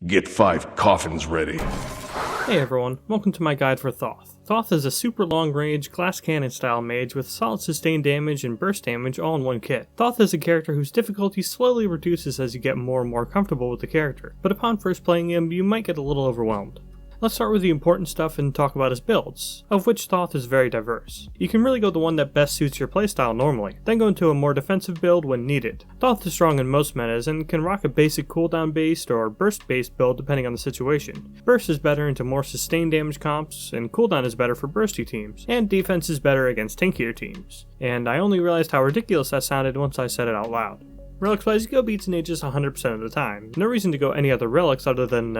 Get 5 coffins ready. Hey everyone, welcome to my guide for Thoth. Thoth is a super long range, glass cannon style mage with solid sustained damage and burst damage all in one kit. Thoth is a character whose difficulty slowly reduces as you get more and more comfortable with the character, but upon first playing him, you might get a little overwhelmed. Let's start with the important stuff and talk about his builds, of which Thoth is very diverse. You can really go the one that best suits your playstyle normally, then go into a more defensive build when needed. Thoth is strong in most metas and can rock a basic cooldown based or burst based build depending on the situation. Burst is better into more sustained damage comps, and cooldown is better for bursty teams, and defense is better against tankier teams. And I only realized how ridiculous that sounded once I said it out loud. Relics wise, you go beats and ages 100% of the time. No reason to go any other relics other than,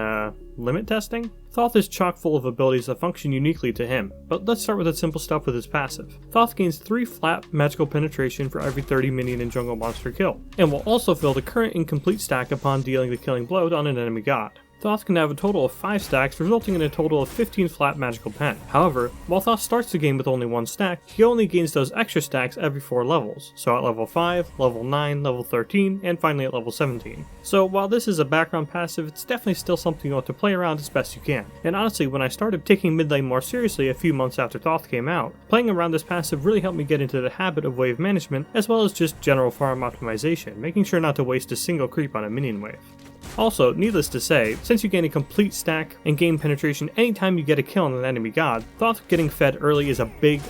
limit testing? Thoth is chock full of abilities that function uniquely to him, but let's start with the simple stuff with his passive. Thoth gains 3 flat magical penetration for every 30 minion and jungle monster kill, and will also fill the current incomplete stack upon dealing the killing blow on an enemy god. Thoth can have a total of 5 stacks, resulting in a total of 15 flat magical pen. However, while Thoth starts the game with only 1 stack, he only gains those extra stacks every 4 levels, so at level 5, level 9, level 13, and finally at level 17. So while this is a background passive, it's definitely still something you want to play around as best you can. And honestly, when I started taking mid lane more seriously a few months after Thoth came out, playing around this passive really helped me get into the habit of wave management, as well as just general farm optimization, making sure not to waste a single creep on a minion wave. Also, needless to say, since you gain a complete stack and gain penetration anytime you get a kill on an enemy god, Thoth getting fed early is a big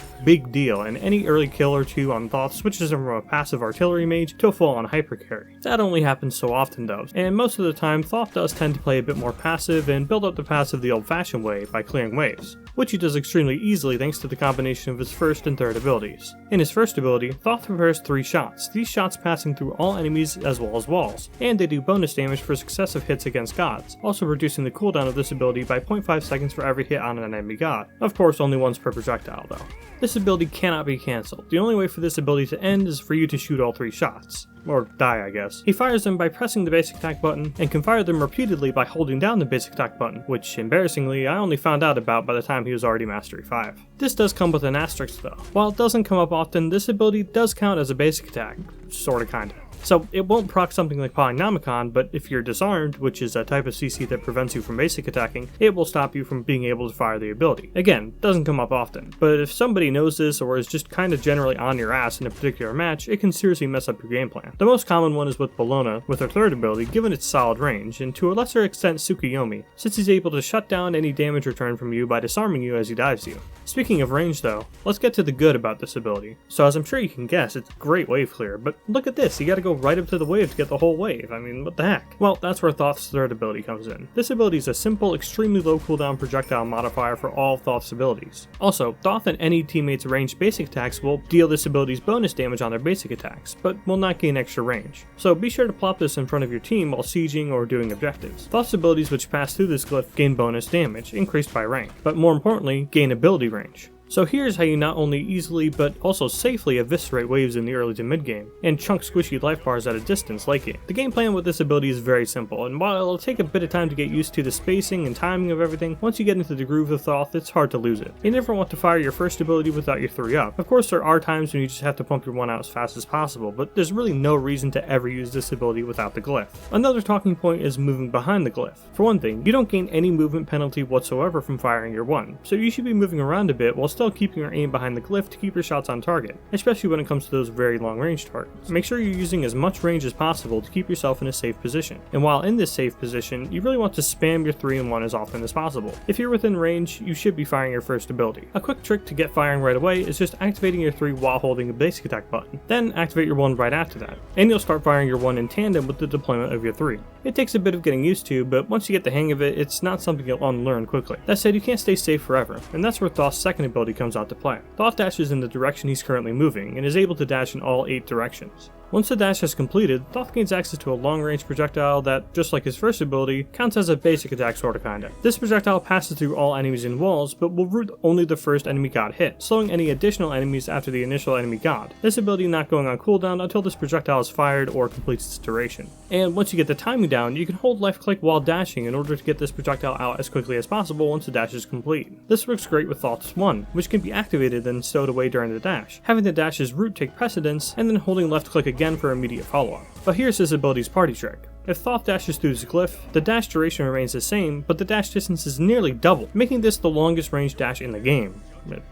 deal, and any early kill or 2 on Thoth switches him from a passive artillery mage to a full-on hyper carry. That only happens so often though, and most of the time Thoth does tend to play a bit more passive and build up the passive the old-fashioned way by clearing waves, which he does extremely easily thanks to the combination of his first and third abilities. In his first ability, Thoth prepares 3 shots, these shots passing through all enemies as well as walls, and they do bonus damage for successive hits against gods, also reducing the cooldown of this ability by 0.5 seconds for every hit on an enemy god. Of course, only once per projectile though. This ability cannot be cancelled. The only way for this ability to end is for you to shoot all 3 shots. Or die, I guess. He fires them by pressing the basic attack button, and can fire them repeatedly by holding down the basic attack button, which, embarrassingly, I only found out about by the time he was already Mastery 5. This does come with an asterisk though. While it doesn't come up often, this ability does count as a basic attack. Sorta kinda. So it won't proc something like Polynomicon, but if you're disarmed, which is a type of CC that prevents you from basic attacking, it will stop you from being able to fire the ability. Again, doesn't come up often, but if somebody knows this or is just kinda generally on your ass in a particular match, it can seriously mess up your game plan. The most common one is with Bologna, with her third ability, given its solid range, and to a lesser extent Tsukuyomi, since he's able to shut down any damage return from you by disarming you as he dives you. Speaking of range though, let's get to the good about this ability. So as I'm sure you can guess, it's great wave clear, but look at this, you gotta go right up to the wave to get the whole wave. I mean, what the heck? Well, that's where Thoth's third ability comes in. This ability is a simple, extremely low cooldown projectile modifier for all of Thoth's abilities. Also, Thoth and any teammate's ranged basic attacks will deal this ability's bonus damage on their basic attacks, but will not gain extra range. So be sure to plop this in front of your team while sieging or doing objectives. Thoth's abilities which pass through this glyph gain bonus damage, increased by rank, but more importantly, gain ability range. So here's how you not only easily but also safely eviscerate waves in the early to mid game, and chunk squishy life bars at a distance like it. The game plan with this ability is very simple, and while it'll take a bit of time to get used to the spacing and timing of everything, once you get into the groove of Thoth, it's hard to lose it. You never want to fire your first ability without your 3 up. Of course there are times when you just have to pump your 1 out as fast as possible, but there's really no reason to ever use this ability without the glyph. Another talking point is moving behind the glyph. For one thing, you don't gain any movement penalty whatsoever from firing your 1, so you should be moving around a bit while still keeping your aim behind the glyph to keep your shots on target, especially when it comes to those very long range targets. Make sure you're using as much range as possible to keep yourself in a safe position, and while in this safe position, you really want to spam your 3 and 1 as often as possible. If you're within range, you should be firing your first ability. A quick trick to get firing right away is just activating your 3 while holding the basic attack button, then activate your 1 right after that, and you'll start firing your 1 in tandem with the deployment of your 3. It takes a bit of getting used to, but once you get the hang of it, it's not something you'll unlearn quickly. That said, you can't stay safe forever, and that's where Thoth's second ability comes out to play. Thoth dashes in the direction he's currently moving, and is able to dash in all 8 directions. Once the dash is completed, Thoth gains access to a long-range projectile that, just like his first ability, counts as a basic attack sorta kinda. This projectile passes through all enemies in walls, but will root only the first enemy god hit, slowing any additional enemies after the initial enemy god. This ability not going on cooldown until this projectile is fired or completes its duration. And once you get the timing down, you can hold left click while dashing in order to get this projectile out as quickly as possible once the dash is complete. This works great with Thoth's 1, which can be activated and stowed away during the dash, having the dash's root take precedence, and then holding left click again for immediate follow-up. But here's his ability's party trick. If Thoth dashes through this glyph, the dash duration remains the same, but the dash distance is nearly double, making this the longest range dash in the game.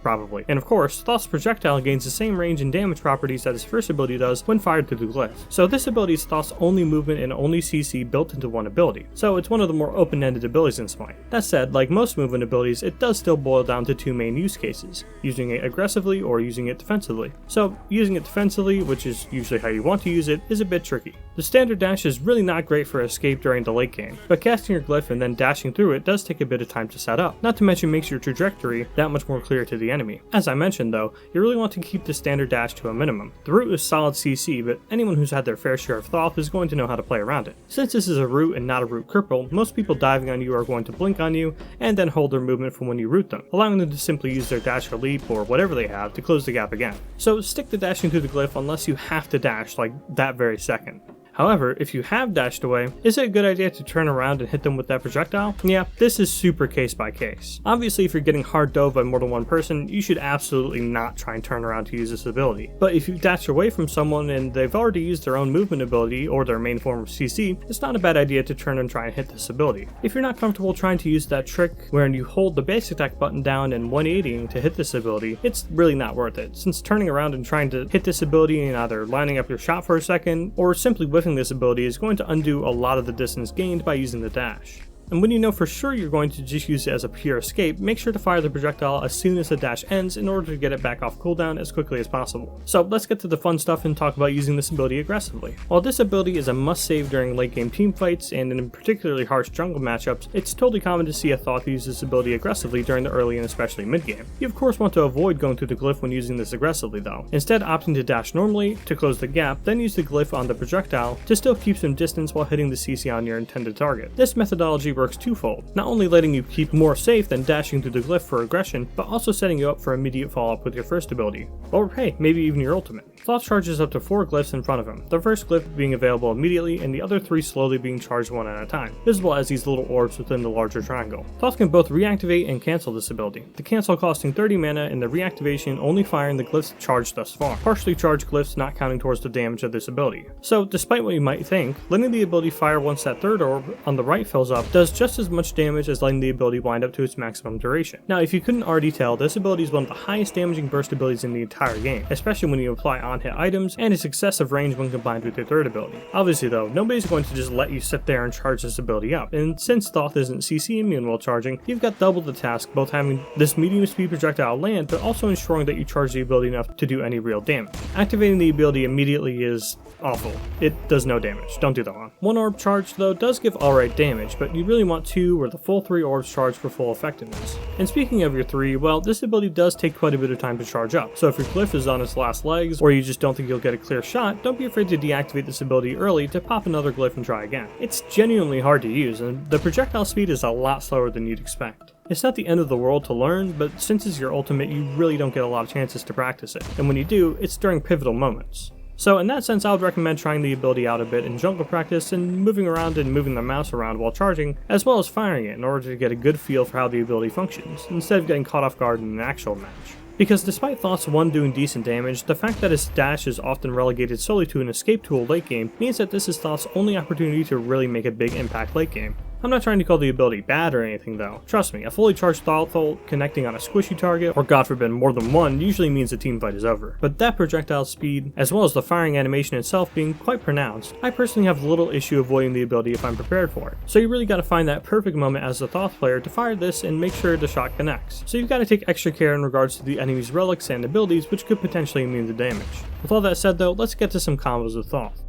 Probably. And of course, Thoth's projectile gains the same range and damage properties that his first ability does when fired through the glyph. So this ability is Thoth's only movement and only CC built into one ability, so it's one of the more open-ended abilities in SMITE. That said, like most movement abilities, it does still boil down to two main use cases, using it aggressively or using it defensively. So using it defensively, which is usually how you want to use it, is a bit tricky. The standard dash is really not great for escape during the late game, but casting your glyph and then dashing through it does take a bit of time to set up, not to mention makes your trajectory that much more clear to the enemy. As I mentioned though, you really want to keep the standard dash to a minimum. The root is solid CC, but anyone who's had their fair share of Thoth is going to know how to play around it. Since this is a root and not a root cripple, most people diving on you are going to blink on you and then hold their movement from when you root them, allowing them to simply use their dash or leap or whatever they have to close the gap again. So stick to dashing through the glyph unless you have to dash like that very second. However, if you have dashed away, is it a good idea to turn around and hit them with that projectile? Yeah, this is super case by case. Obviously, if you're getting hard dove by more than one person, you should absolutely not try and turn around to use this ability. But if you dash away from someone and they've already used their own movement ability or their main form of CC, it's not a bad idea to turn and try and hit this ability. If you're not comfortable trying to use that trick wherein you hold the basic attack button down and 180ing to hit this ability, it's really not worth it, since turning around and trying to hit this ability and either lining up your shot for a second or simply whiffing this ability is going to undo a lot of the distance gained by using the dash. And when you know for sure you're going to just use it as a pure escape, make sure to fire the projectile as soon as the dash ends in order to get it back off cooldown as quickly as possible. So let's get to the fun stuff and talk about using this ability aggressively. While this ability is a must-save during late game team fights and in particularly harsh jungle matchups, it's totally common to see a Thoth use this ability aggressively during the early and especially mid game. You of course want to avoid going through the glyph when using this aggressively though, instead opting to dash normally to close the gap, then use the glyph on the projectile to still keep some distance while hitting the CC on your intended target. This methodology works twofold, not only letting you keep more safe than dashing through the glyph for aggression, but also setting you up for immediate follow-up with your first ability, or hey, maybe even your ultimate. Thoth charges up to 4 glyphs in front of him, the first glyph being available immediately and the other 3 slowly being charged one at a time, visible as these little orbs within the larger triangle. Thoth can both reactivate and cancel this ability, the cancel costing 30 mana and the reactivation only firing the glyphs charged thus far, partially charged glyphs not counting towards the damage of this ability. So despite what you might think, letting the ability fire once that third orb on the right fills up does just as much damage as letting the ability wind up to its maximum duration. Now if you couldn't already tell, this ability is one of the highest damaging burst abilities in the entire game, especially when you apply on-hit items and its excessive range when combined with your third ability. Obviously though, nobody's going to just let you sit there and charge this ability up, and since Thoth isn't CC immune while charging, you've got double the task, both having this medium speed projectile land, but also ensuring that you charge the ability enough to do any real damage. Activating the ability immediately is awful. It does no damage, don't do that one. One orb charge though does give alright damage, but you really want 2 or the full 3 orbs charged for full effectiveness. And speaking of your 3, well, this ability does take quite a bit of time to charge up, so if your glyph is on its last legs, or you just don't think you'll get a clear shot, don't be afraid to deactivate this ability early to pop another glyph and try again. It's genuinely hard to use, and the projectile speed is a lot slower than you'd expect. It's not the end of the world to learn, but since it's your ultimate, you really don't get a lot of chances to practice it, and when you do, it's during pivotal moments. So in that sense, I would recommend trying the ability out a bit in jungle practice and moving around and moving the mouse around while charging, as well as firing it in order to get a good feel for how the ability functions, instead of getting caught off guard in an actual match. Because despite Thoth's 1 doing decent damage, the fact that his dash is often relegated solely to an escape tool late game means that this is Thoth's only opportunity to really make a big impact late game. I'm not trying to call the ability bad or anything though. Trust me, a fully charged Thoth ult connecting on a squishy target, or god forbid more than one, usually means the team fight is over. But that projectile speed, as well as the firing animation itself being quite pronounced, I personally have little issue avoiding the ability if I'm prepared for it. So you really gotta find that perfect moment as a Thoth player to fire this and make sure the shot connects. So you've gotta take extra care in regards to the enemy's relics and abilities, which could potentially immune the damage. With all that said though, let's get to some combos with Thoth.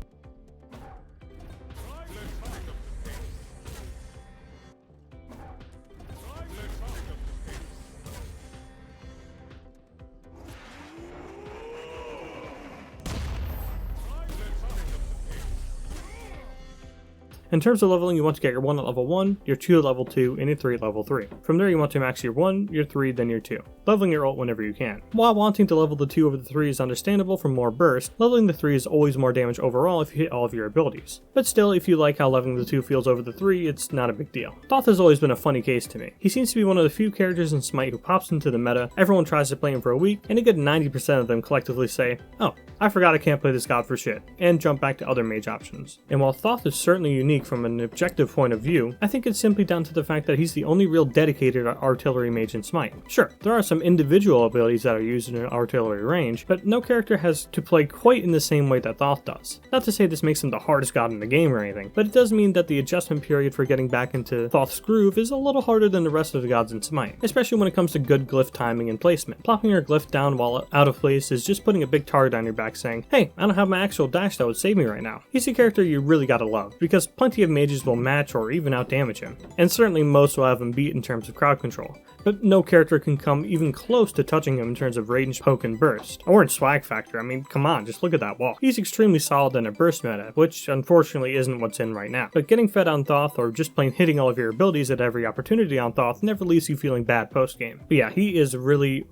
In terms of leveling, you want to get your 1 at level 1, your 2 at level 2, and your 3 at level 3. From there you want to max your 1, your 3, then your 2, leveling your ult whenever you can. While wanting to level the 2 over the 3 is understandable for more burst, leveling the 3 is always more damage overall if you hit all of your abilities. But still, if you like how leveling the 2 feels over the 3, it's not a big deal. Thoth has always been a funny case to me. He seems to be one of the few characters in SMITE who pops into the meta, everyone tries to play him for a week, and a good 90% of them collectively say, "Oh, I forgot I can't play this god for shit," and jump back to other mage options. And while Thoth is certainly unique from an objective point of view, I think it's simply down to the fact that he's the only real dedicated artillery mage in SMITE. Sure, there are some individual abilities that are used in an artillery range, but no character has to play quite in the same way that Thoth does. Not to say this makes him the hardest god in the game or anything, but it does mean that the adjustment period for getting back into Thoth's groove is a little harder than the rest of the gods in SMITE, especially when it comes to good glyph timing and placement. Plopping your glyph down while out of place is just putting a big target on your back saying, "Hey, I don't have my actual dash that would save me right now." He's a character you really gotta love, because plenty of mages will match or even outdamage him, and certainly most will have him beat in terms of crowd control. But no character can come even close to touching him in terms of range, poke, and burst. Or in swag factor, I mean, come on, just look at that wall. He's extremely solid in a burst meta, which unfortunately isn't what's in right now. But getting fed on Thoth, or just plain hitting all of your abilities at every opportunity on Thoth, never leaves you feeling bad post-game. But yeah, he is really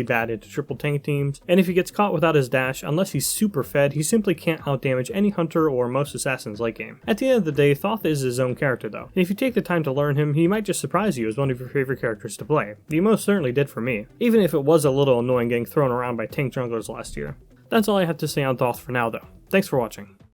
bad into triple tank teams, and if he gets caught without his dash, unless he's super fed, he simply can't outdamage any hunter or most assassins late game. At the end of the day, Thoth is his own character though, and if you take the time to learn him, he might just surprise you as one of your favorite characters to play. He most certainly did for me, even if it was a little annoying getting thrown around by tank junglers last year. That's all I have to say on Thoth for now though. Thanks for watching.